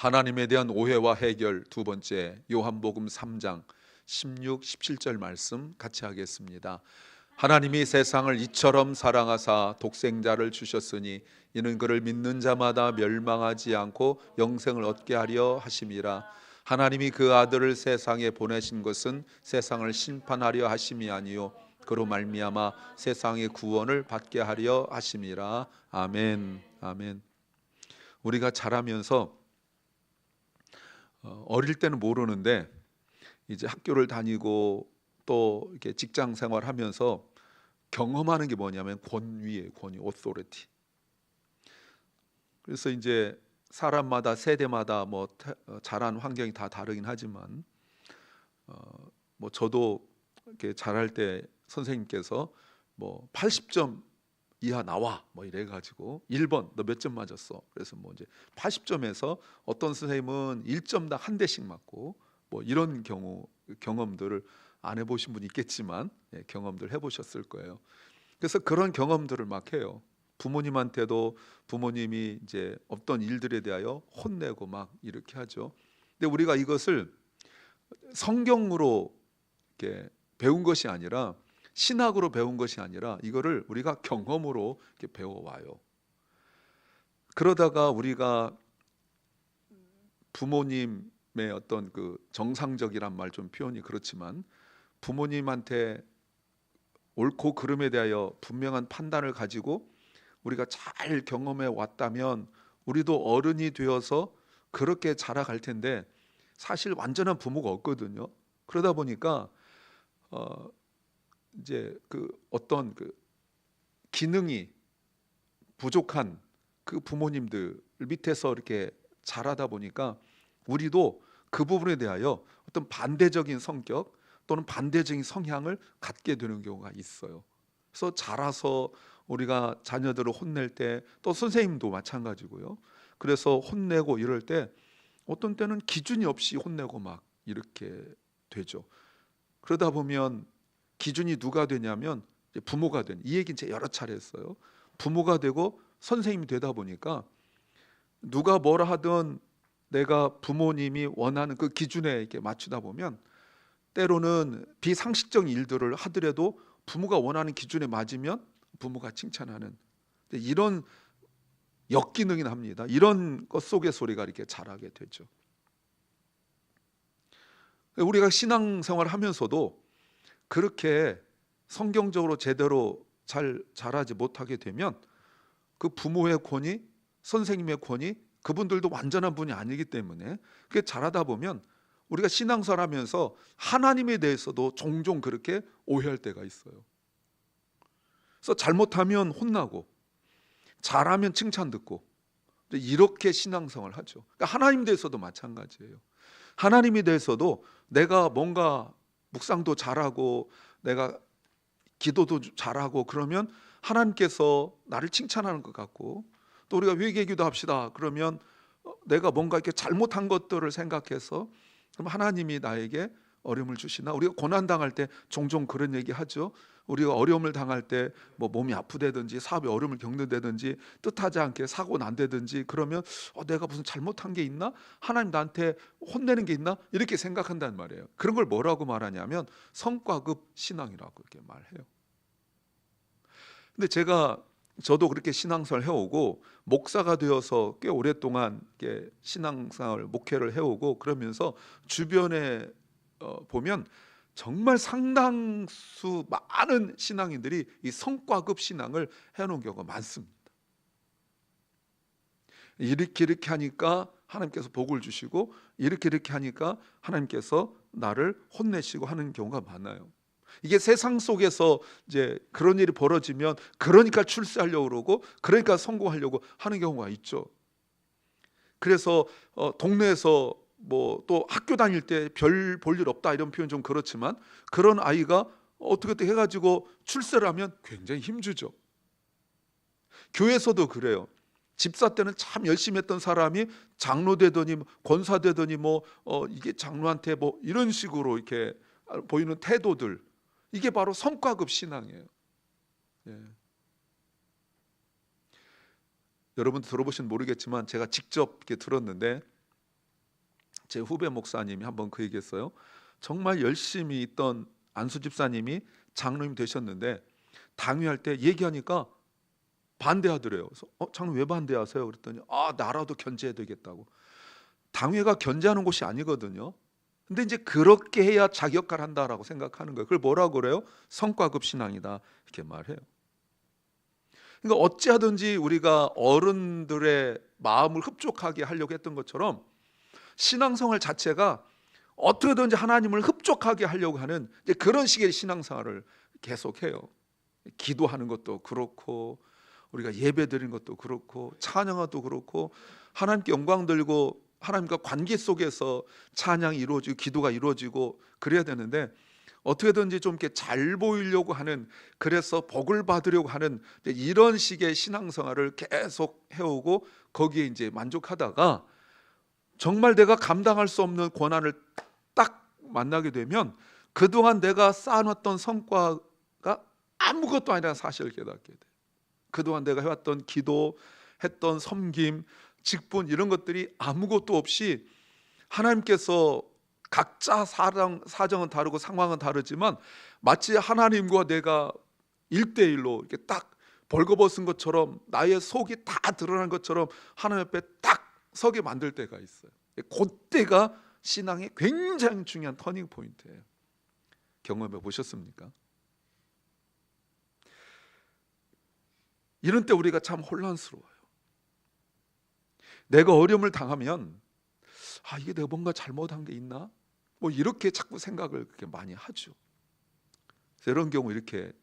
하나님에 대한 오해와 해결 두 번째, 요한복음 3장 16, 17절 말씀 같이 하겠습니다. 하나님이 세상을 이처럼 사랑하사 독생자를 주셨으니 이는 그를 믿는 자마다 멸망하지 않고 영생을 얻게 하려 하심이라. 하나님이 그 아들을 세상에 보내신 것은 세상을 심판하려 하심이 아니요 그로 말미암아 세상의 구원을 받게 하려 하심이라. 아멘. 아멘. 우리가 자라면서 어릴 때는 모르는데 이제 학교를 다니고 또 이렇게 직장 생활하면서 경험하는 게 뭐냐면 권위예요. 권위, authority. 그래서 이제 사람마다 세대마다 자란 환경이 다 다르긴 하지만 뭐 저도 이렇게 자랄 때 선생님께서 80점 이하 나와 이래 가지고 1번 너 몇 점 맞았어. 그래서 이제 80점에서 어떤 선생님은 1점당 한 대씩 맞고 이런 경험들을 안 해보신 분이 있겠지만 경험들 해보셨을 거예요. 그래서 그런 경험들을 막 해요. 부모님한테도 부모님이 이제 어떤 일들에 대하여 혼내고 막 이렇게 하죠. 근데 우리가 이것을 성경으로 이렇게 배운 것이 아니라 신학으로 배운 것이 아니라 이거를 우리가 경험으로 이렇게 배워와요. 그러다가 우리가 부모님의 어떤 그 정상적이란 말 좀 표현이 그렇지만 부모님한테 옳고 그름에 대하여 분명한 판단을 가지고 우리가 잘 경험해 왔다면 우리도 어른이 되어서 그렇게 자라갈 텐데 사실 완전한 부모가 없거든요. 그러다 보니까 이제 어떤 기능이 부족한 그 부모님들 밑에서 이렇게 자라다 보니까 우리도 그 부분에 대하여 어떤 반대적인 성격 또는 반대적인 성향을 갖게 되는 경우가 있어요. 그래서 자라서 우리가 자녀들을 혼낼 때 또 선생님도 마찬가지고요. 그래서 혼내고 이럴 때 어떤 때는 기준이 없이 혼내고 막 이렇게 되죠. 그러다 보면 기준이 누가 되냐면 부모가 된, 이 얘기는 제가 여러 차례 했어요. 부모가 되고 선생님이 되다 보니까 누가 뭐라 하든 내가 부모님이 원하는 그 기준에 이렇게 맞추다 보면 때로는 비상식적인 일들을 하더라도 부모가 원하는 기준에 맞으면 부모가 칭찬하는 이런 역기능이 합니다. 이런 것 속에서 우리가 이렇게 자라게 되죠. 우리가 신앙생활 하면서도 그렇게 성경적으로 제대로 잘 자라지 못하게 되면 그 부모의 권위, 선생님의 권위, 그분들도 완전한 분이 아니기 때문에 그게 자라다 보면 우리가 신앙생활 하면서 하나님에 대해서도 종종 그렇게 오해할 때가 있어요. 그래서 잘못하면 혼나고 잘하면 칭찬 듣고 이렇게 신앙생활을 하죠. 그러니까 하나님에 대해서도 마찬가지예요. 하나님에 대해서도 내가 뭔가 묵상도 잘하고 내가 기도도 잘하고 그러면 하나님께서 나를 칭찬하는 것 같고 또 우리가 회개기도 합시다. 그러면 내가 뭔가 이렇게 잘못한 것들을 생각해서 그럼 하나님이 나에게 어려움을 주시나? 우리가 고난 당할 때 종종 그런 얘기 하죠. 우리가 어려움을 당할 때 몸이 아프다든지 사업에 어려움을 겪는다든지 뜻하지 않게 사고 난다든지 그러면 내가 무슨 잘못한 게 있나? 하나님 나한테 혼내는 게 있나? 이렇게 생각한단 말이에요. 그런 걸 뭐라고 말하냐면 성과급 신앙이라고 이렇게 말해요. 근데 저도 그렇게 신앙생활을 해오고 목사가 되어서 꽤 오랫동안 이렇게 신앙생활 목회를 해오고 그러면서 주변에 보면 정말 상당수 많은 신앙인들이 이 성과급 신앙을 해놓은 경우가 많습니다. 이렇게 하니까 하나님께서 복을 주시고 이렇게 하니까 하나님께서 나를 혼내시고 하는 경우가 많아요. 이게 세상 속에서 이제 그런 일이 벌어지면 그러니까 출세하려고 그러고 그러니까 성공하려고 하는 경우가 있죠. 그래서 동네에서 또 학교 다닐 때 별 볼 일 없다 이런 표현 좀 그렇지만 그런 아이가 어떻게 해가지고 출세를 하면 굉장히 힘주죠. 교회에서도 그래요. 집사 때는 참 열심히 했던 사람이 장로 되더니 권사 되더니 이게 장로한테 이런 식으로 이렇게 보이는 태도들, 이게 바로 성과급 신앙이에요. 예. 여러분 들어보시면 모르겠지만 제가 직접 이렇게 들었는데 제 후배 목사님이 한번 그 얘기했어요. 정말 열심히 있던 안수 집사님이 장로님 되셨는데 당회할 때 얘기하니까 반대하더래요. 그래서 장로님 왜 반대하세요? 그랬더니 나라도 견제해야 되겠다고. 당회가 견제하는 곳이 아니거든요. 근데 이제 그렇게 해야 자격을 한다라고 생각하는 거예요. 그걸 뭐라고 그래요? 성과급 신앙이다 이렇게 말해요. 그러니까 어찌하든지 우리가 어른들의 마음을 흡족하게 하려고 했던 것처럼 신앙생활 자체가 어떻게든지 하나님을 흡족하게 하려고 하는 이제 그런 식의 신앙생활을 계속해요. 기도하는 것도 그렇고 우리가 예배 드리는 것도 그렇고 찬양도 그렇고 하나님께 영광 들고 하나님과 관계 속에서 찬양이 이루어지고 기도가 이루어지고 그래야 되는데 어떻게든지 좀 이렇게 잘 보이려고 하는, 그래서 복을 받으려고 하는 이런 식의 신앙생활을 계속 해오고 거기에 이제 만족하다가 정말 내가 감당할 수 없는 고난을 딱 만나게 되면 그동안 내가 쌓아놨던 성과가 아무것도 아니라는 사실을 깨닫게 돼. 그동안 내가 해왔던 기도, 했던 섬김, 직분 이런 것들이 아무것도 없이 하나님께서 각자 사정은 다르고 상황은 다르지만 마치 하나님과 내가 1대1로 이렇게 딱 벌거벗은 것처럼 나의 속이 다 드러난 것처럼 하나님 앞에 딱 서게 만들 때가 있어요. 그때가 신앙의 굉장히 중요한 터닝 포인트예요. 경험해 보셨습니까? 이런 때 우리가 참 혼란스러워요. 내가 어려움을 당하면 이게 내가 뭔가 잘못한 게 있나? 뭐 이렇게 자꾸 생각을 그렇게 많이 하죠. 그래서 이런 경우 이렇게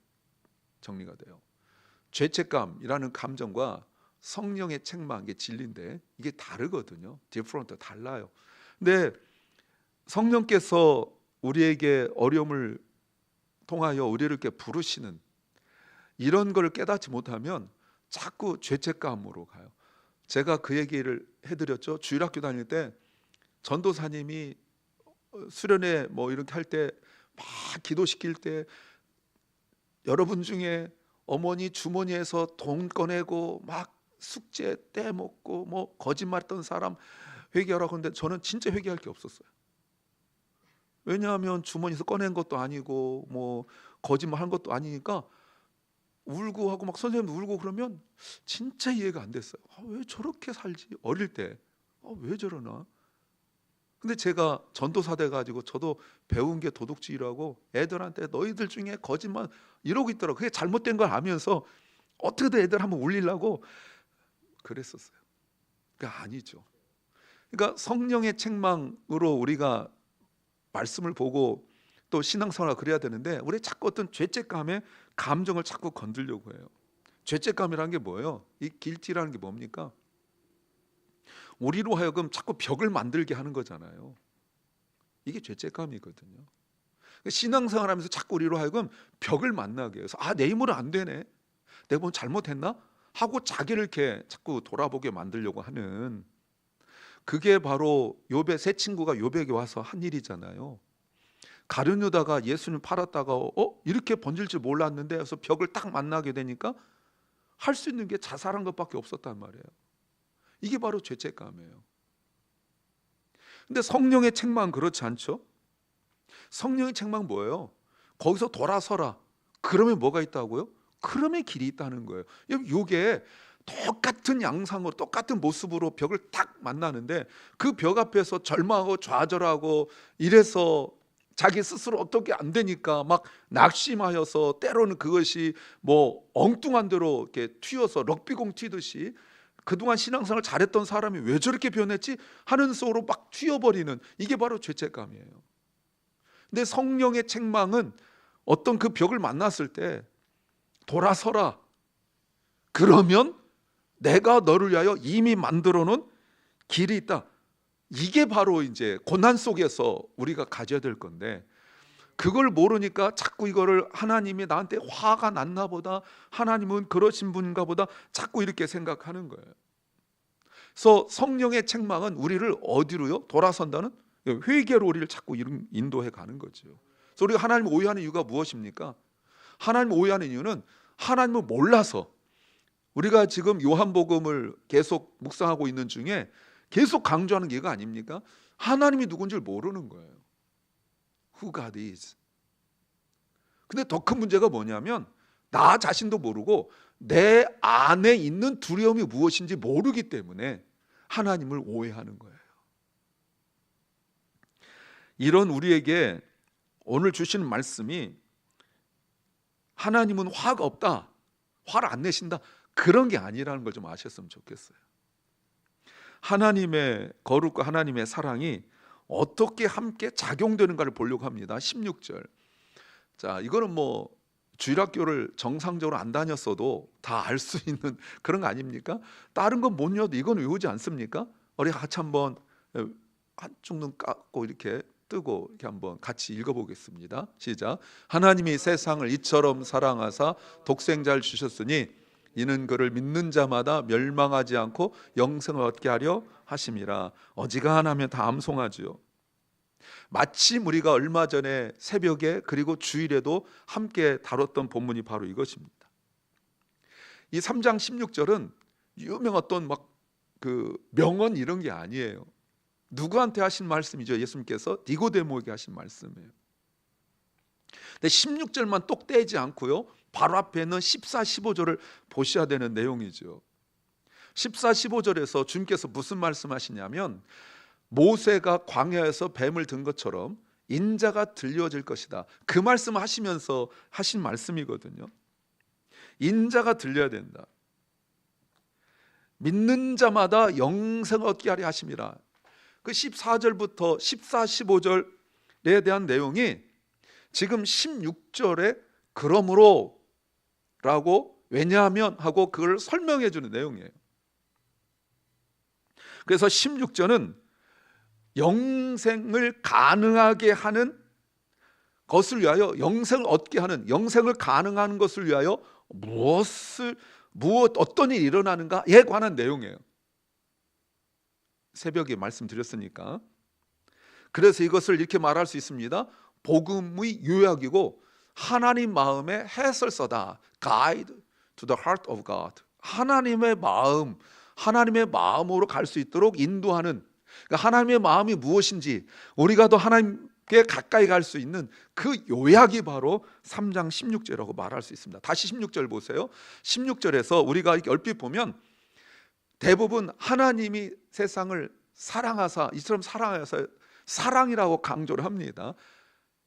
정리가 돼요. 죄책감이라는 감정과 성령의 책망, 이게 진리인데 이게 다르거든요. 디프런트 달라요. 근데 성령께서 우리에게 어려움을 통하여 우리를 이렇게 부르시는 이런 걸 깨닫지 못하면 자꾸 죄책감으로 가요. 제가 그 얘기를 해드렸죠. 주일학교 다닐 때 전도사님이 수련회 뭐 이렇게 할 때 막 기도시킬 때 여러분 중에 어머니 주머니에서 돈 꺼내고 막 숙제 떼먹고 뭐 거짓말했던 사람 회개하라고 하는데 저는 진짜 회개할 게 없었어요. 왜냐하면 주머니에서 꺼낸 것도 아니고 뭐 거짓말 한 것도 아니니까 울고 하고 막 선생님도 울고 그러면 진짜 이해가 안 됐어요. 왜 저렇게 살지? 어릴 때 왜 저러나? 근데 제가 전도사 돼가지고 저도 배운 게 도둑질이라고 애들한테 너희들 중에 거짓말 이러고 있더라고. 그게 잘못된 걸 알면서 어떻게든 애들 한번 울리려고 그랬었어요. 그러니까 아니죠. 그러니까 성령의 책망으로 우리가 말씀을 보고 또 신앙생활을 그래야 되는데 우리 자꾸 어떤 죄책감의 감정을 자꾸 건들려고 해요. 죄책감이라는 게 뭐예요? 이 길티라는 게 뭡니까? 우리로 하여금 자꾸 벽을 만들게 하는 거잖아요. 이게 죄책감이거든요. 신앙생활하면서 자꾸 우리로 하여금 벽을 만나게 해서 내 힘으로 안 되네, 내가 뭐 잘못했나 하고 자기를 이렇게 자꾸 돌아보게 만들려고 하는, 그게 바로 욥의 세 친구가 욥에게 와서 한 일이잖아요. 가룟 유다가 예수님 팔았다가 이렇게 번질 줄 몰랐는데 그래서 벽을 딱 만나게 되니까 할 수 있는 게 자살한 것밖에 없었단 말이에요. 이게 바로 죄책감이에요. 근데 성령의 책망은 그렇지 않죠? 성령의 책망은 뭐예요? 거기서 돌아서라. 그러면 뭐가 있다고요? 그러면 길이 있다는 거예요. 이게 똑같은 양상으로 똑같은 모습으로 벽을 딱 만나는데 그 벽 앞에서 절망하고 좌절하고 이래서 자기 스스로 어떻게 안 되니까 막 낙심하여서 때로는 그것이 뭐 엉뚱한 대로 이렇게 튀어서 럭비공 튀듯이 그동안 신앙생활 잘했던 사람이 왜 저렇게 변했지 하는 속으로 막 튀어버리는, 이게 바로 죄책감이에요. 근데 성령의 책망은 어떤 그 벽을 만났을 때 돌아서라. 그러면 내가 너를 위하여 이미 만들어 놓은 길이 있다. 이게 바로 이제 고난 속에서 우리가 가져야 될 건데 그걸 모르니까 자꾸 이거를 하나님이 나한테 화가 났나 보다, 하나님은 그러신 분인가 보다 자꾸 이렇게 생각하는 거예요. 그래서 성령의 책망은 우리를 어디로요? 돌아선다는 회개로 우리를 자꾸 인도해 가는 거죠. 그래서 우리가 하나님을 오해하는 이유가 무엇입니까? 하나님을 오해하는 이유는 하나님을 몰라서. 우리가 지금 요한복음을 계속 묵상하고 있는 중에 계속 강조하는 게 이거 아닙니까? 하나님이 누군지를 모르는 거예요. Who God is. 근데 더 큰 문제가 뭐냐면 나 자신도 모르고 내 안에 있는 두려움이 무엇인지 모르기 때문에 하나님을 오해하는 거예요. 이런 우리에게 오늘 주시는 말씀이 하나님은 화가 없다, 화를 안 내신다, 그런 게 아니라는 걸 좀 아셨으면 좋겠어요. 하나님의 거룩과 하나님의 사랑이 어떻게 함께 작용되는가를 보려고 합니다. 16절. 자, 이거는 뭐 주일학교를 정상적으로 안 다녔어도 다 알 수 있는 그런 거 아닙니까? 다른 건 못 외워도 이건 외우지 않습니까? 우리 같이 한번 한쪽 눈 감고 이렇게 뜨고 이렇게 한번 같이 읽어보겠습니다. 시작. 하나님이 세상을 이처럼 사랑하사 독생자를 주셨으니 이는 그를 믿는 자마다 멸망하지 않고 영생을 얻게 하려 하심이라. 어지간하면 다 암송하지요. 마침 우리가 얼마 전에 새벽에 그리고 주일에도 함께 다뤘던 본문이 바로 이것입니다. 이 3장 16절은 유명 어떤 막 그 명언 이런 게 아니에요. 누구한테 하신 말씀이죠? 예수님께서 니고데모에게 하신 말씀이에요. 근데 16절만 똑 떼지 않고요, 바로 앞에 있는 14, 15절을 보셔야 되는 내용이죠. 14, 15절에서 주님께서 무슨 말씀하시냐면 모세가 광야에서 뱀을 든 것처럼 인자가 들려질 것이다. 그 말씀을 하시면서 하신 말씀이거든요. 인자가 들려야 된다. 믿는 자마다 영생을 얻게 하려 하심이라. 그 14절부터 14, 15절에 대한 내용이 지금 16절에 그러므로 라고 왜냐하면 하고 그걸 설명해 주는 내용이에요. 그래서 16절은 영생을 가능하게 하는 것을 위하여, 영생을 얻게 하는, 영생을 가능한 것을 위하여 어떤 일이 일어나는가에 관한 내용이에요. 새벽에 말씀드렸으니까. 그래서 이것을 이렇게 말할 수 있습니다. 복음의 요약이고 하나님 마음의 해설서다. Guide to the heart of God. 하나님의 마음, 하나님의 마음으로 갈 수 있도록 인도하는, 그러니까 하나님의 마음이 무엇인지 우리가 더 하나님께 가까이 갈 수 있는 그 요약이 바로 3장 16절이라고 말할 수 있습니다. 다시 16절 보세요. 16절에서 우리가 이렇게 얼핏 보면 대부분 하나님이 세상을 사랑하사, 이처럼 사랑하사, 사랑이라고 강조를 합니다.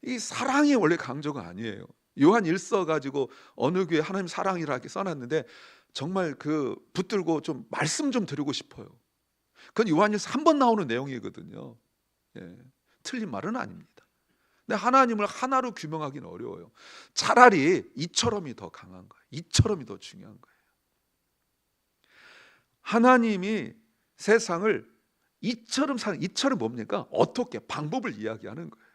이 사랑이 원래 강조가 아니에요. 요한 1서 가지고 어느 교회 하나님 사랑이라 이렇게 써놨는데 정말 그 붙들고 좀 말씀 좀 드리고 싶어요. 그건 요한 1서 한 번 나오는 내용이거든요. 예, 틀린 말은 아닙니다. 근데 하나님을 하나로 규명하기는 어려워요. 차라리 이처럼이 더 강한 거예요. 이처럼이 더 중요한 거예요. 하나님이 세상을 이처럼 이처럼 뭡니까? 어떻게, 방법을 이야기하는 거예요.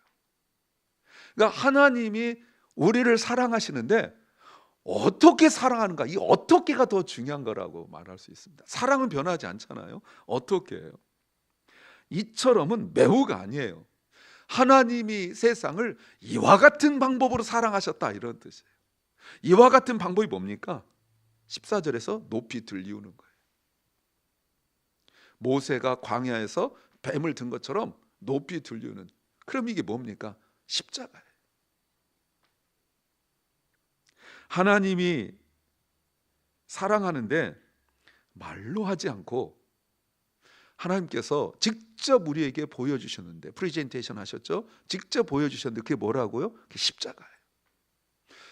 그러니까 하나님이 우리를 사랑하시는데 어떻게 사랑하는가, 이 어떻게가 더 중요한 거라고 말할 수 있습니다. 사랑은 변하지 않잖아요. 어떻게 해요? 이처럼은 매우가 아니에요. 하나님이 세상을 이와 같은 방법으로 사랑하셨다, 이런 뜻이에요. 이와 같은 방법이 뭡니까? 14절에서 높이 들리우는 거예요. 모세가 광야에서 뱀을 든 것처럼 높이 들리우는. 그럼 이게 뭡니까? 십자가예요. 하나님이 사랑하는데 말로 하지 않고 하나님께서 직접 우리에게 보여주셨는데, 프리젠테이션 하셨죠? 직접 보여주셨는데 그게 뭐라고요? 그게 십자가예요.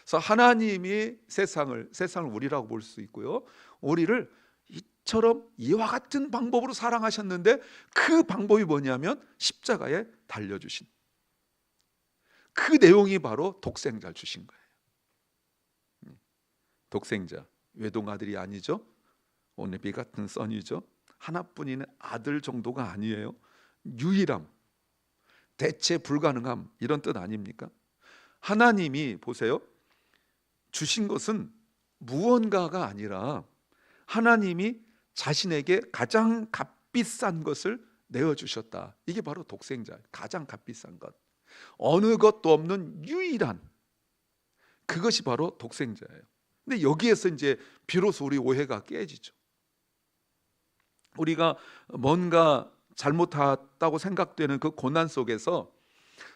그래서 하나님이 세상을 우리라고 볼 수 있고요, 우리를 이처럼 이와 같은 방법으로 사랑하셨는데 그 방법이 뭐냐면 십자가에 달려주신 그 내용이 바로 독생자를 주신 거예요. 독생자, 외동아들이 아니죠. only begotten son이죠. 하나뿐인 아들 정도가 아니에요. 유일함, 대체 불가능함, 이런 뜻 아닙니까? 하나님이 보세요, 주신 것은 무언가가 아니라 하나님이 자신에게 가장 값비싼 것을 내어주셨다. 이게 바로 독생자, 가장 값비싼 것, 어느 것도 없는 유일한, 그것이 바로 독생자예요. 근데 여기에서 이제 비로소 우리 오해가 깨지죠. 우리가 뭔가 잘못했다고 생각되는 그 고난 속에서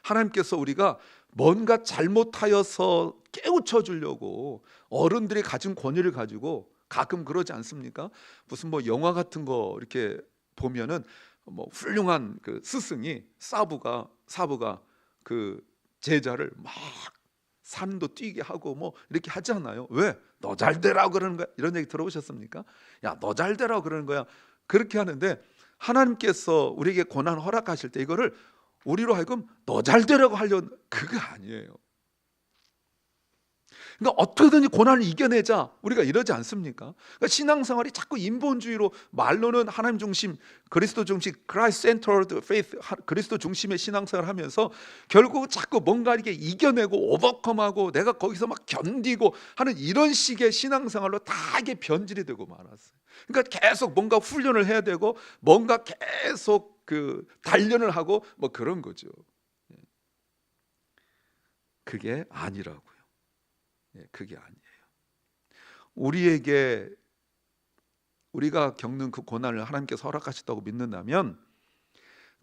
하나님께서 우리가 뭔가 잘못하여서 깨우쳐 주려고 어른들이 가진 권위를 가지고 가끔 그러지 않습니까? 무슨 뭐 영화 같은 거 이렇게 보면은 뭐 훌륭한 그 스승이 사부가 그 제자를 막 산도 뛰게 하고 뭐 이렇게 하잖아요. 왜? 너 잘 되라고 그러는 거야. 이런 얘기 들어보셨습니까? 야, 너 잘 되라고 그러는 거야. 그렇게 하는데 하나님께서 우리에게 고난 허락하실 때 이거를 우리로 하여금 너 잘 되라고 하려는 그거 아니에요. 그러니까 어떻게든지 고난을 이겨내자 우리가 이러지 않습니까? 그러니까 신앙생활이 자꾸 인본주의로 말로는 하나님 중심, 그리스도 중심, Christ centered faith, 그리스도 중심의 신앙생활을 하면서 결국 자꾸 뭔가 이렇게 이겨내고 오버컴하고 내가 거기서 막 견디고 하는 이런 식의 신앙생활로 다 이게 변질이 되고 말았어요. 그러니까 계속 뭔가 훈련을 해야 되고 뭔가 계속 그 단련을 하고 뭐 그런 거죠. 그게 아니라고요. 그게 아니에요. 우리가 겪는 그 고난을 하나님께서 허락하셨다고 믿는다면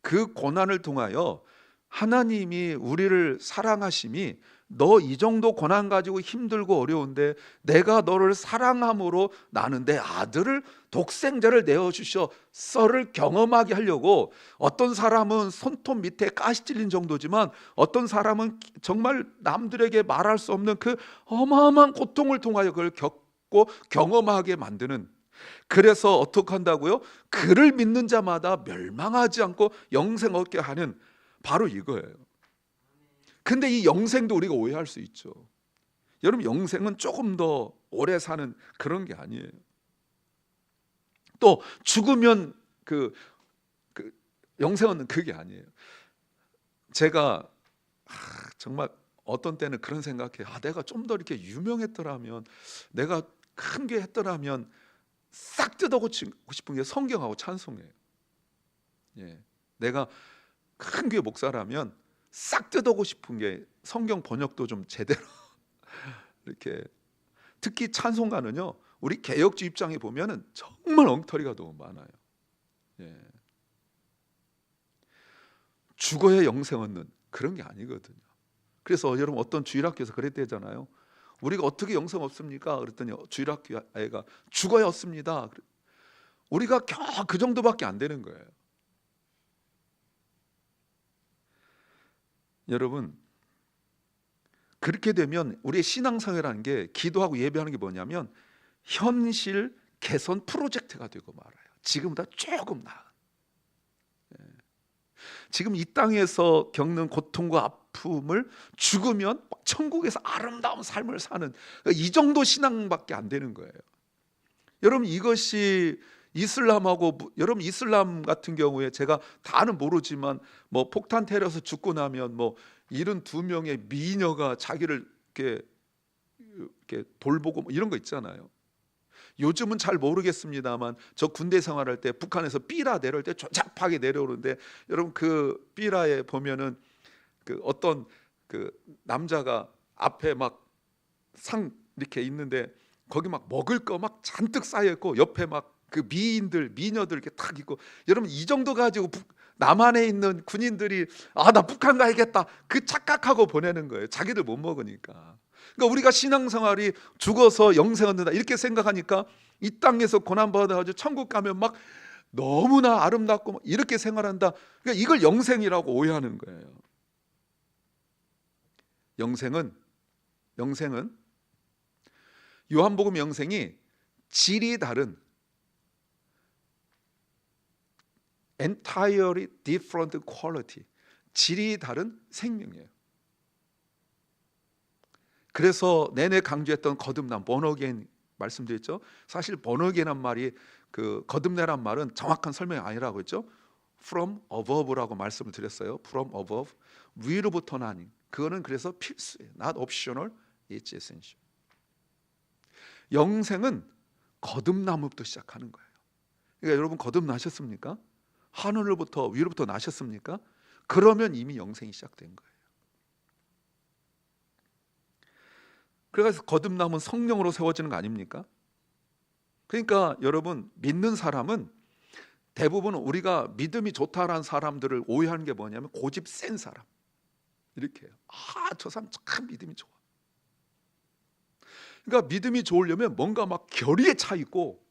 그 고난을 통하여 하나님이 우리를 사랑하심이 너 이 정도 고난 가지고 힘들고 어려운데 내가 너를 사랑함으로 나는 내 아들을 독생자를 내어주셔서를 경험하게 하려고, 어떤 사람은 손톱 밑에 가시 찔린 정도지만 어떤 사람은 정말 남들에게 말할 수 없는 그 어마어마한 고통을 통하여 그걸 겪고 경험하게 만드는, 그래서 어떻게 한다고요? 그를 믿는 자마다 멸망하지 않고 영생 얻게 하는, 바로 이거예요. 근데 이 영생도 우리가 오해할 수 있죠. 여러분, 영생은 조금 더 오래 사는 그런 게 아니에요. 또 죽으면 그 영생은 그게 아니에요. 제가 정말 어떤 때는 그런 생각해요. 내가 좀 더 이렇게 유명했더라면, 내가 큰 게 했더라면 싹 뜯어고치고 싶은 게 성경하고 찬송이에요. 내가 큰 교회 목사라면 싹 뜯어고 싶은 게 성경 번역도 좀 제대로 이렇게, 특히 찬송가는요, 우리 개혁주 입장에 보면은 정말 엉터리가 너무 많아요. 죽어야 영생 얻는 그런 게 아니거든요. 그래서 여러분, 어떤 주일학교에서 그랬대잖아요. 우리가 어떻게 영생 얻습니까? 그랬더니 주일학교 아이가 죽어야 얻습니다. 우리가 겨우 그 정도밖에 안 되는 거예요. 여러분, 그렇게 되면 우리의 신앙생활이라는 게, 기도하고 예배하는 게 뭐냐면 현실 개선 프로젝트가 되고 말아요. 지금보다 조금 나은. 지금 이 땅에서 겪는 고통과 아픔을 죽으면 천국에서 아름다운 삶을 사는, 이 정도 신앙밖에 안 되는 거예요. 여러분, 이것이 이슬람하고, 여러분 이슬람 같은 경우에 제가 다는 모르지만 뭐 폭탄 테러에서 죽고 나면 뭐 72명의 미녀가 자기를 이렇게 돌보고 뭐 이런 거 있잖아요. 요즘은 잘 모르겠습니다만 저 군대 생활할 때 북한에서 삐라 내려올 때 조잡하게 내려오는데, 여러분 그 삐라에 보면은 그 어떤 그 남자가 앞에 막 상 이렇게 있는데 거기 막 먹을 거 막 잔뜩 쌓여 있고 옆에 막 그 미녀들 이렇게 탁 있고, 여러분 이 정도 가지고 남한에 있는 군인들이 나 북한 가야겠다 그 착각하고 보내는 거예요. 자기들 못 먹으니까. 그러니까 우리가 신앙생활이 죽어서 영생 얻는다 이렇게 생각하니까 이 땅에서 고난 받아가지고 천국 가면 막 너무나 아름답고 이렇게 생활한다. 그러니까 이걸 영생이라고 오해하는 거예요. 영생은 요한복음 영생이 질이 다른, entirely different quality, 질이 다른 생명이에요. 그래서 내내 강조했던 거듭남, born again 말씀드렸죠. 사실 born again이란 말이, 그 거듭내란 말은 정확한 설명이 아니라고 했죠. from above라고 말씀을 드렸어요. from above, 위로부터 나니, 그거는 그래서 필수예요. not optional, it's essential. 영생은 거듭남부터 시작하는 거예요. 그러니까 여러분, 거듭나셨습니까? 하늘로부터 위로부터 나셨습니까? 그러면 이미 영생이 시작된 거예요. 그래서 거듭남은 성령으로 세워지는 거 아닙니까? 그러니까 여러분, 믿는 사람은 대부분 우리가 믿음이 좋다라는 사람들을 오해하는 게 뭐냐면 고집 센 사람 이렇게 해요. 저 사람 참 믿음이 좋아. 그러니까 믿음이 좋으려면 뭔가 막 결의에 차 있고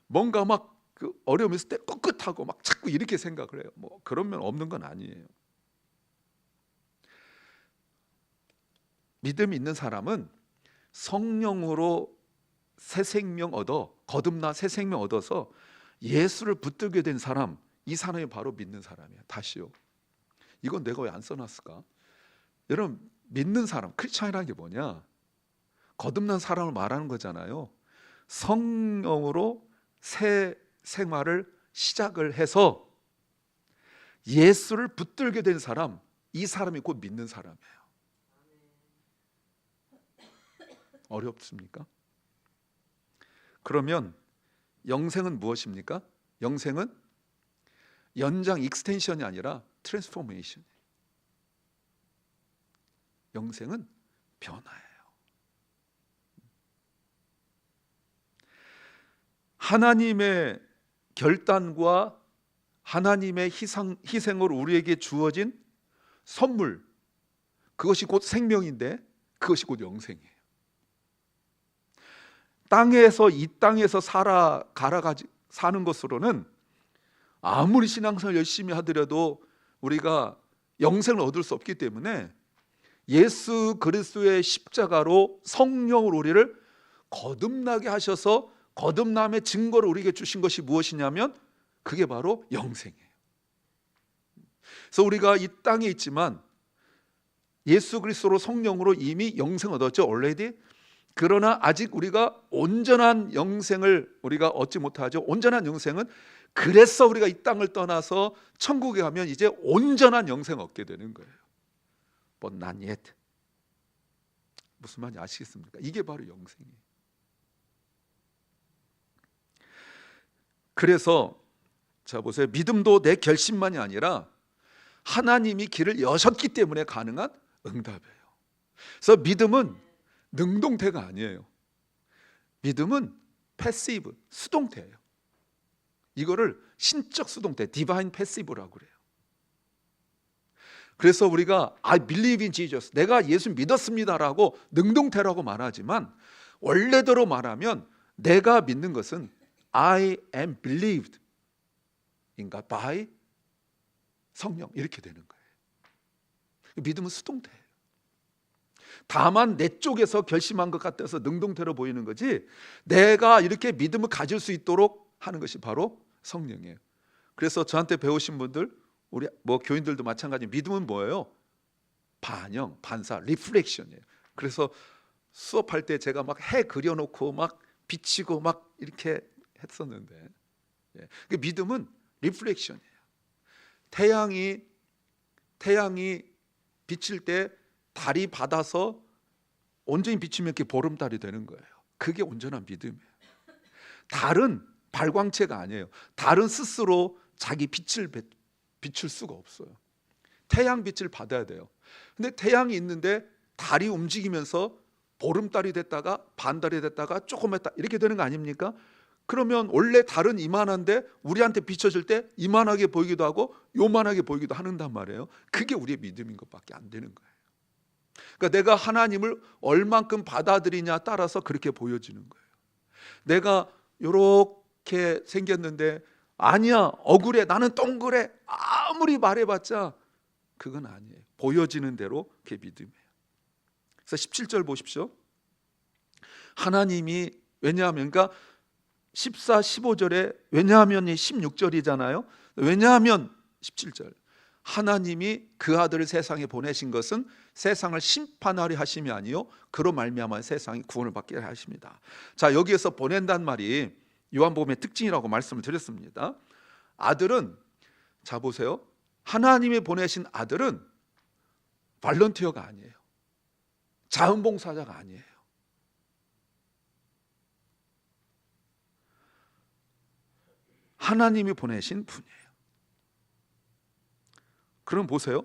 뭔가 막 그 어려움이 있을 때 꿋꿋하고 막 자꾸 이렇게 생각을 해요. 뭐 그러면 없는 건 아니에요. 믿음이 있는 사람은 성령으로 새 생명 얻어 거듭나 새 생명 얻어서 예수를 붙들게 된 사람, 이 사람이 바로 믿는 사람이야. 다시요. 이건 내가 왜 안 써놨을까? 여러분, 믿는 사람, 크리스찬이라는 게 뭐냐? 거듭난 사람을 말하는 거잖아요. 성령으로 새 생활을 시작을 해서 예수를 붙들게 된 사람, 이 사람이 곧 믿는 사람이에요. 어렵습니까? 그러면 영생은 무엇입니까? 영생은 연장 익스텐션이 아니라 트랜스포메이션. 영생은 변화예요. 하나님의 결단과 하나님의 희생으로 우리에게 주어진 선물, 그것이 곧 생명인데 그것이 곧 영생이에요. 땅에서 이 땅에서 사는 것으로는 아무리 신앙생활 열심히 하더라도 우리가 영생을 얻을 수 없기 때문에 예수 그리스도의 십자가로 성령으로 우리를 거듭나게 하셔서 거듭남의 증거를 우리에게 주신 것이 무엇이냐면 그게 바로 영생이에요. 그래서 우리가 이 땅에 있지만 예수 그리스도로 성령으로 이미 영생 얻었죠. already. 그러나 아직 우리가 온전한 영생을 우리가 얻지 못하죠. 온전한 영생은 그래서 우리가 이 땅을 떠나서 천국에 가면 이제 온전한 영생을 얻게 되는 거예요. But not yet. 무슨 말인지 아시겠습니까? 이게 바로 영생이에요. 그래서 자 보세요. 믿음도 내 결심만이 아니라 하나님이 길을 여셨기 때문에 가능한 응답이에요. 그래서 믿음은 능동태가 아니에요. 믿음은 패시브, 수동태예요. 이거를 신적 수동태, 디바인 패시브라고 그래요. 그래서 우리가 I believe in Jesus, 내가 예수 믿었습니다라고 능동태라고 말하지만 원래대로 말하면 내가 믿는 것은 I am believed in God by 성령, 이렇게 되는 거예요. 믿음은 수동태예요. 다만 내 쪽에서 결심한 것 같아서 능동태로 보이는 거지, 내가 이렇게 믿음을 가질 수 있도록 하는 것이 바로 성령이에요. 그래서 저한테 배우신 분들, 우리 뭐 교인들도 마찬가지, 믿음은 뭐예요? 반영, 반사, 리플렉션이에요. 그래서 수업할 때 제가 막 해 그려놓고 막 비치고 막 이렇게 했었는데, 그 믿음은 리플렉션이에요. 태양이 비칠 때 달이 받아서 온전히 비치면 이렇게 보름달이 되는 거예요. 그게 온전한 믿음이에요. 달은 발광체가 아니에요. 달은 스스로 자기 빛을 비출 수가 없어요. 태양 빛을 받아야 돼요. 근데 태양이 있는데 달이 움직이면서 보름달이 됐다가 반달이 됐다가 조금 했다 이렇게 되는 거 아닙니까? 그러면 원래 달은 이만한데 우리한테 비춰질 때 이만하게 보이기도 하고 요만하게 보이기도 한단 말이에요. 그게 우리의 믿음인 것밖에 안 되는 거예요. 그러니까 내가 하나님을 얼만큼 받아들이냐 따라서 그렇게 보여지는 거예요. 내가 이렇게 생겼는데 아니야, 억울해, 나는 동그래, 아무리 말해봤자 그건 아니에요. 보여지는 대로 그게 믿음이에요. 그래서 17절 보십시오. 하나님이, 왜냐하면, 그러니까 14, 15절에 왜냐하면이 16절이잖아요. 왜냐하면 17절, 하나님이 그 아들을 세상에 보내신 것은 세상을 심판하려 하심이 아니요 그로 말미암아 세상이 구원을 받게 하십니다. 자, 여기에서 보낸다는 말이 요한복음의 특징이라고 말씀을 드렸습니다. 아들은, 자 보세요, 하나님이 보내신 아들은 발런티어가 아니에요. 자원봉사자가 아니에요. 하나님이 보내신 분이에요. 그럼 보세요.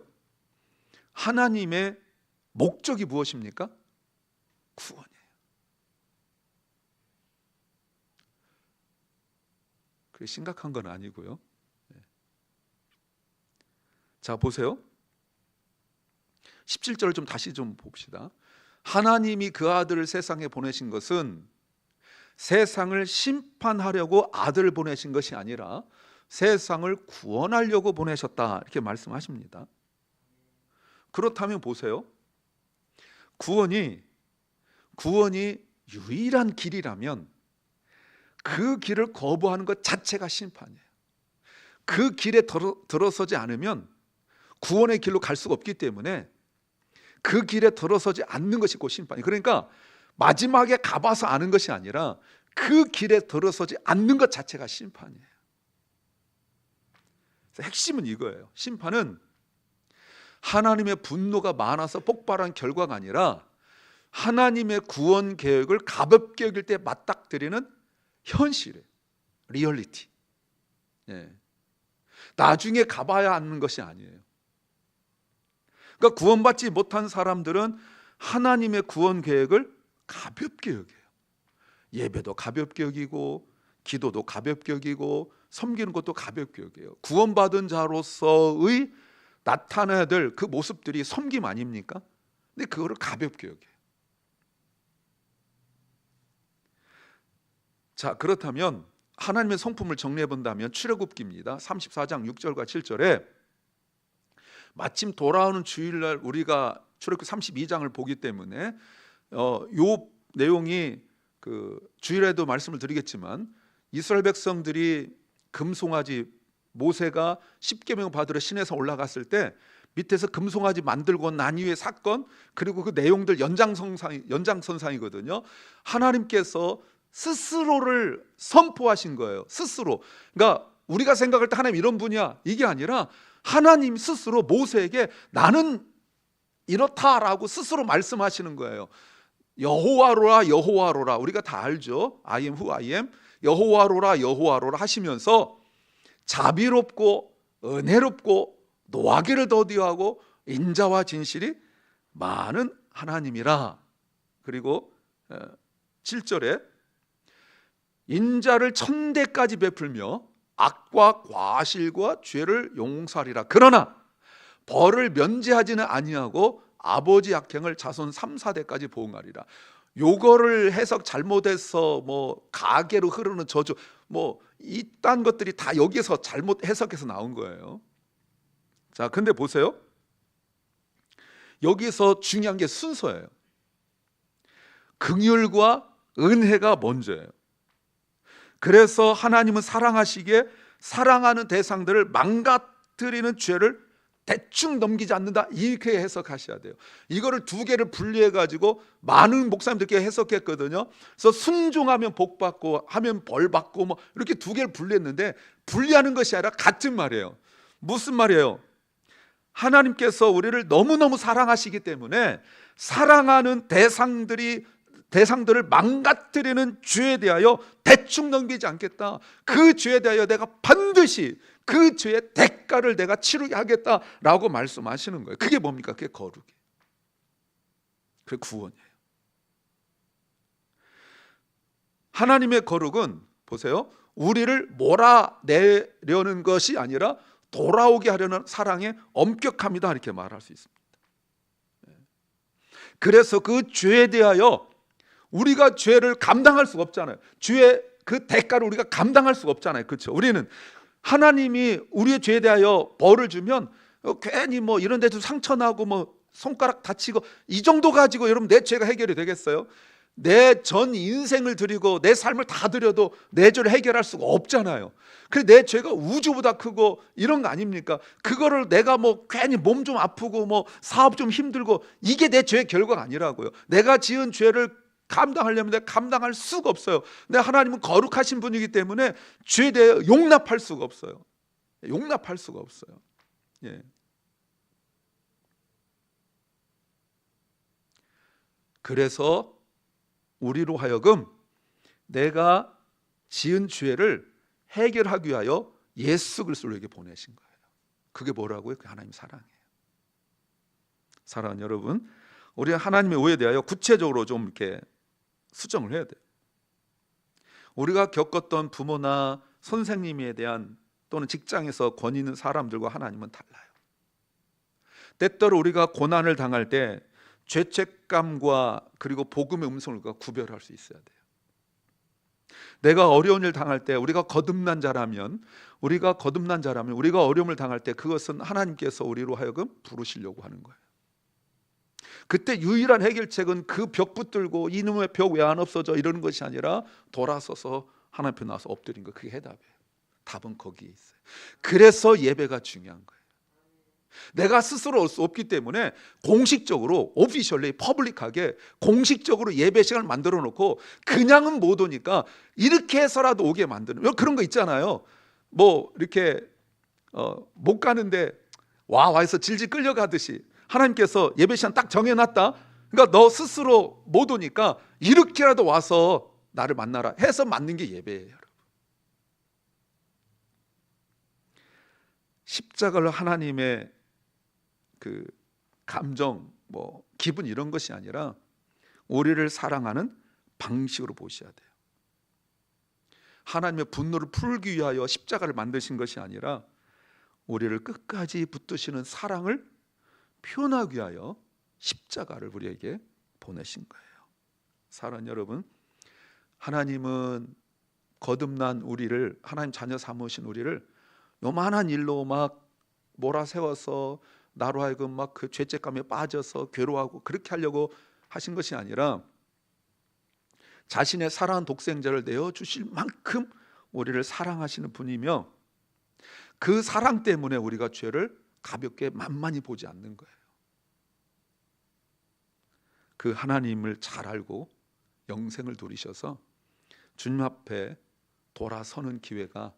하나님의 목적이 무엇입니까? 구원이에요. 그게 심각한 건 아니고요. 자, 보세요. 17절을 좀 다시 좀 봅시다. 하나님이 그 아들을 세상에 보내신 것은 세상을 심판하려고 아들을 보내신 것이 아니라 세상을 구원하려고 보내셨다, 이렇게 말씀하십니다. 그렇다면 보세요. 구원이 유일한 길이라면 그 길을 거부하는 것 자체가 심판이에요. 그 길에 들어서지 않으면 구원의 길로 갈 수가 없기 때문에 그 길에 들어서지 않는 것이 곧 심판이에요. 그러니까 마지막에 가봐서 아는 것이 아니라 그 길에 들어서지 않는 것 자체가 심판이에요. 그래서 핵심은 이거예요. 심판은 하나님의 분노가 많아서 폭발한 결과가 아니라 하나님의 구원 계획을 가볍게 여길 때 맞닥뜨리는 현실이에요. 리얼리티. 나중에 가봐야 하는 것이 아니에요. 그러니까 구원받지 못한 사람들은 하나님의 구원 계획을 가볍게 여겨요. 예배도 가볍게 여기고 기도도 가볍게 여기고 섬기는 것도 가볍게 여겨요. 구원받은 자로서의 나타나야 될 그 모습들이 섬김 아닙니까? 근데 그거를 가볍게 여겨요. 자, 그렇다면 하나님의 성품을 정리해 본다면 출애굽기입니다. 34장 6절과 7절에 마침 돌아오는 주일날 우리가 출애굽기 32장을 보기 때문에 요 내용이 그 주일에도 말씀을 드리겠지만 이스라엘 백성들이 금송아지, 모세가 십계명 받으러 시내에서 올라갔을 때 밑에서 금송아지 만들고 난 이후의 사건, 그리고 그 내용들 연장선상이거든요. 하나님께서 스스로를 선포하신 거예요. 스스로. 그러니까 우리가 생각할 때 하나님 이런 분이야, 이게 아니라 하나님 스스로 모세에게 나는 이렇다라고 스스로 말씀하시는 거예요. 여호와로라 여호와로라, 우리가 다 알죠. I am who I am. 여호와로라 여호와로라 하시면서 자비롭고 은혜롭고 노하기를 더디하고 인자와 진실이 많은 하나님이라. 그리고 7절에 인자를 천대까지 베풀며 악과 과실과 죄를 용서하리라. 그러나 벌을 면제하지는 아니하고 아버지 악행을 자손 3, 4대까지 보응하리라. 요거를 해석 잘못해서 뭐 가계로 흐르는 저주, 뭐 이딴 것들이 다 여기서 잘못 해석해서 나온 거예요. 자, 근데 보세요. 여기서 중요한 게 순서예요. 긍휼과 은혜가 먼저예요. 그래서 하나님은 사랑하시기에 사랑하는 대상들을 망가뜨리는 죄를 대충 넘기지 않는다, 이렇게 해석하셔야 돼요. 이거를 두 개를 분리해 가지고 많은 목사님들께 해석했거든요. 그래서 순종하면 복 받고 하면 벌 받고 뭐 이렇게 두 개를 분리했는데, 분리하는 것이 아니라 같은 말이에요. 무슨 말이에요? 하나님께서 우리를 너무너무 사랑하시기 때문에 사랑하는 대상들을 망가뜨리는 죄에 대하여 대충 넘기지 않겠다. 그 죄에 대하여 내가 반드시 그 죄의 대가를 내가 치르게 하겠다라고 말씀하시는 거예요. 그게 뭡니까? 그게 거룩이에요. 그게 구원이에요. 하나님의 거룩은 보세요, 우리를 몰아내려는 것이 아니라 돌아오게 하려는 사랑의 엄격함이다, 이렇게 말할 수 있습니다. 그래서 그 죄에 대하여 우리가 죄를 감당할 수가 없잖아요. 죄의 그 대가를 우리가 감당할 수가 없잖아요. 그렇죠? 우리는 하나님이 우리의 죄에 대하여 벌을 주면 괜히 뭐 이런 데도 상처나고 뭐 손가락 다치고 이 정도 가지고 여러분 내 죄가 해결이 되겠어요? 내 전 인생을 드리고 내 삶을 다 드려도 내 죄를 해결할 수가 없잖아요. 그래, 내 죄가 우주보다 크고 이런 거 아닙니까? 그거를 내가 뭐 괜히 몸 좀 아프고 뭐 사업 좀 힘들고 이게 내 죄의 결과가 아니라고요. 내가 지은 죄를 감당하려면 내가 감당할 수가 없어요. 근데 하나님은 거룩하신 분이기 때문에 죄에 대해 용납할 수가 없어요. 용납할 수가 없어요. 예. 그래서 우리로 하여금 내가 지은 죄를 해결하기 위하여 예수 그리스도에게 보내신 거예요. 그게 뭐라고요? 그게 하나님 사랑이에요. 사랑하는 여러분, 우리 하나님의 오해에 대하여 구체적으로 좀 이렇게 수정을 해야 돼요. 우리가 겪었던 부모나 선생님에 대한 또는 직장에서 권위 있는 사람들과 하나님은 달라요. 때때로 우리가 고난을 당할 때 죄책감과 그리고 복음의 음성을 구별할 수 있어야 돼요. 내가 어려운 일 당할 때 우리가 거듭난 자라면 우리가 어려움을 당할 때 그것은 하나님께서 우리로 하여금 부르시려고 하는 거예요. 그때 유일한 해결책은 그 벽 붙들고 이놈의 벽 왜 안 없어져 이러는 것이 아니라 돌아서서 하나님 앞에 나와서 엎드린 거, 그게 해답이에요. 답은 거기에 있어요. 그래서 예배가 중요한 거예요. 내가 스스로 올 수 없기 때문에 공식적으로 오피셜리 퍼블릭하게 공식적으로 예배 시간을 만들어 놓고 그냥은 못 오니까 이렇게 해서라도 오게 만드는 그런 거 있잖아요. 뭐 이렇게 못 가는데 와서 질질 끌려가듯이 하나님께서 예배 시간 딱 정해놨다. 그러니까 너 스스로 못 오니까 이렇게라도 와서 나를 만나라 해서 만든 게 예배예요, 여러분. 십자가를 하나님의 그 감정, 뭐 기분 이런 것이 아니라 우리를 사랑하는 방식으로 보셔야 돼요. 하나님의 분노를 풀기 위하여 십자가를 만드신 것이 아니라 우리를 끝까지 붙드시는 사랑을 표현하기 위하여 십자가를 우리에게 보내신 거예요. 사랑하는 여러분, 하나님은 거듭난 우리를, 하나님 자녀 삼으신 우리를 요만한 일로 막 몰아세워서 나로 하여금 막 그 죄책감에 빠져서 괴로워하고 그렇게 하려고 하신 것이 아니라 자신의 사랑하는 독생자를 내어주실 만큼 우리를 사랑하시는 분이며 그 사랑 때문에 우리가 죄를 가볍게 만만히 보지 않는 거예요. 그 하나님을 잘 알고 영생을 누리셔서 주님 앞에 돌아서는 기회가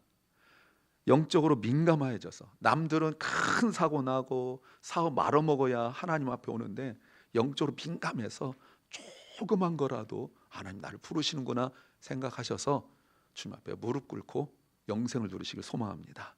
영적으로 민감해져서, 남들은 큰 사고 나고 사업 말아먹어야 하나님 앞에 오는데 영적으로 민감해서 조그만 거라도 하나님 나를 부르시는구나 생각하셔서 주님 앞에 무릎 꿇고 영생을 누리시길 소망합니다.